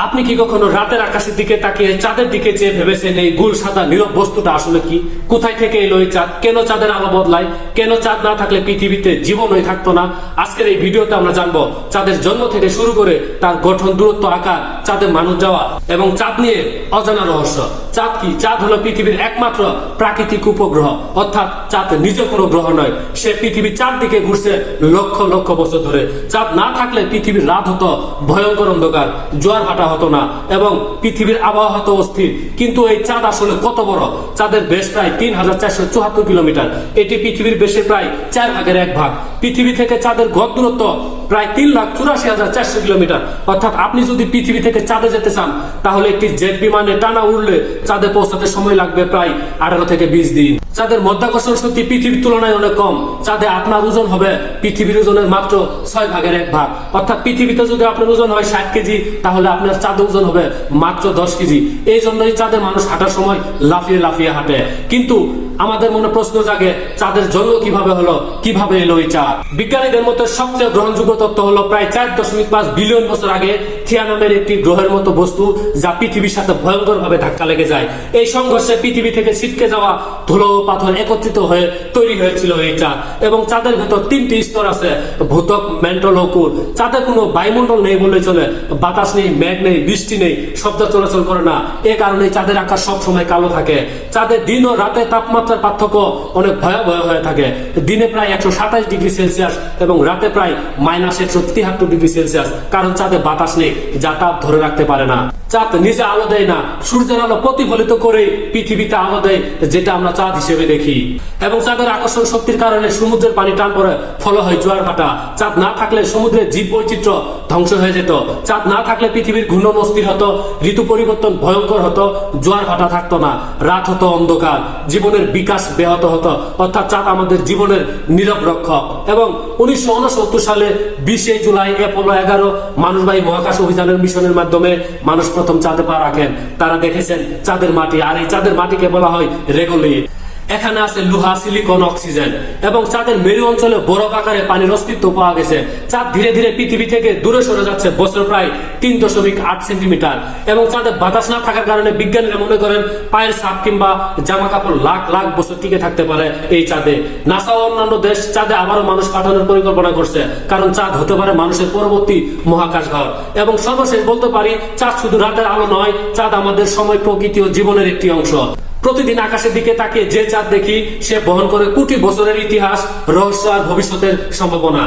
আপনি কি কখনো রাতের আকাশের দিকে তাকিয়ে চাঁদের দিকে চেয়ে ভেবেছেন এই গোল সাদা নীরব বস্তুটা আসলে কি? কোথায় থেকে এলো এই চাঁদ? কেন চাঁদের আলো বদলায়? কেন চাঁদ না থাকলে পৃথিবীতে জীবনই থাকতো না? আজকের এই ভিডিওতে আমরা জানবো চাঁদের জন্ম থেকে শুরু করে তার গঠন, দূরত্ব, আকার, চাঁদে মানুষ যাওয়া এবং চাঁদ নিয়ে অজানা রহস্য। চাঁদ কি? চাঁদ হলো পৃথিবীর একমাত্র প্রাকৃতিক উপগ্রহ, অর্থাৎ চাঁদ নিজে কোনো গ্রহ নয়। সে পৃথিবীর চারদিকে ঘুরছে লক্ষ লক্ষ বছর ধরে। চাঁদ না থাকলে পৃথিবীর রাত হতো ভয়ঙ্কর অন্ধকার, জোয়ার ভাটা হতো না এবং পৃথিবীর আবহাওয়া হতো অস্থির। কিন্তু এই চাঁদ আসলে কত বড়? চাঁদের ব্যাস প্রায় ৩,৪৭৪ কিলোমিটার। এটি পৃথিবীর ব্যাসের প্রায় 1/4 পৃথিবী থেকে চাঁদের গড় দূরত্ব প্রায় ৩,৮৪,৪০০ কিলোমিটার। অর্থাৎ আপনি যদি পৃথিবী থেকে চাঁদে যেতে চান তাহলে একটি জেট বিমানে টানা উড়লে চাঁদে পৌঁছাতে সময় লাগবে প্রায় 18 থেকে 20 দিন। চাঁদের মাধ্যাকর্ষণ শক্তি পৃথিবীর তুলনায় অনেক কম। চাঁদে আপনার ওজন হবে পৃথিবীর ওজনের মাত্র 6/1। অর্থাৎ পৃথিবীতে যদি আপনার ওজন হয় 60 কেজি, তাহলে আপনার চাঁদে ওজন হবে মাত্র 10 কেজি। এই জন্যই চাঁদে মানুষ হাঁটার সময় লাফিয়ে লাফিয়ে হাঁটে। কিন্তু আমাদের মনে প্রশ্ন জাগে, চাঁদের জন্ম কিভাবে হলো? কিভাবে এলো এই চাঁদ? বিজ্ঞানীদের মতে সবচেয়ে গ্রহণযোগ্য তথ্য হলো প্রায় 4.5 বিলিয়ন বছর আগে থিয়া নামের একটি গ্রহের মতো বস্তু, যা পৃথিবীর সাথে ভয়ঙ্কর ভাবে ধাক্কা লেগে যায়। এই সংঘর্ষে পৃথিবী থেকে ছিটকে যাওয়া ধুলো ও পাথর একত্রিত হয়ে তৈরি হয়েছিল এই চাঁদ। এবং চাঁদের ভেতর 3টি স্তর আছে: ভূত্বক, ম্যান্টল ও কোর। চাঁদে কোনো বায়ুমণ্ডল নেই বলে চলে। বাতাস নেই, মেঘ নেই, বৃষ্টি নেই, শব্দ চলাচল করে না। এ কারণে চাঁদের আকাশ সবসময় কালো থাকে। চাঁদের দিন ও রাতে তাপমাত্রার পার্থক্য অনেক ভয়াবহ হয়ে থাকে। দিনে প্রায় 127 ডিগ্রি সেলসিয়াস এবং রাতে প্রায় -173 ডিগ্রি সেলসিয়াস, কারণ চাঁদে বাতাস নেই যা তাপ ধরে রাখতে পারে না। চাঁদ নিজে আলো দেয় না, সূর্যের আলো প্রতিফলিত করে পৃথিবীতে আলো দেয়, যেটা আমরা চাঁদ হিসেবে দেখি। এবং চাঁদের আকর্ষণ শক্তির কারণে সমুদ্রের পানি টান পড়ে, ফলে হয় জোয়ার ভাটা। চাঁদ না থাকলে সমুদ্রের জীব বৈচিত্র্য ধ্বংস হয়ে যেত। চাঁদ না থাকলে পৃথিবীর ঘূর্ণন অস্থির হতো, ঋতু পরিবর্তন ভয়ঙ্কর হতো, জোয়ার ভাটা থাকতো না, রাত হতো অন্ধকার, জীবনের বিকাশ ব্যাহত হতো। অর্থাৎ চাঁদ আমাদের জীবনের নীরব রক্ষক। এবং 1969 সালে 20 জুলাই অ্যাপোলো 11 মানুষবাহী মহাকাশ অভিযানের মিশনের মাধ্যমে মানুষ প্রথম চাঁদে পা রাখেন। তারা দেখেছেন চাঁদের মাটি, আর এই চাঁদের মাটিকে বলা হয় রেগোলিথ। এখানে আছে লোহা, সিলিকন, অক্সিজেন এবং চাঁদের মেরু অঞ্চলে বরফ আকারে পানির অস্তিত্ব পাওয়া গেছে। চাঁদ ধীরে ধীরে পৃথিবী থেকে দূরে সরে যাচ্ছে, বছর প্রায় 3.8 সেন্টিমিটার। এবং চাঁদে বাতাস না থাকার কারণে বিজ্ঞানীরা মনে করেন পায়ের ছাপ কিংবা জামা কাপড় লাখ লাখ বছর টিকে থাকতে পারে এই চাঁদে। নাসা ও অন্যান্য দেশ চাঁদে আবারও মানুষ পাঠানোর পরিকল্পনা করছে, কারণ চাঁদ হতে পারে মানুষের পরবর্তী মহাকাশ ঘর। এবং সর্বশেষ বলতে পারি, চাঁদ শুধু রাতের আলো নয়, চাঁদ আমাদের সময়, প্রকৃতি ও জীবনের একটি অংশ। প্রতিদিন আকাশের দিকে তাকিয়ে যে চাঁদ দেখি, সে বহন করে কোটি বছরের ইতিহাস, রহস্য আর ভবিষ্যতের সম্ভাবনা।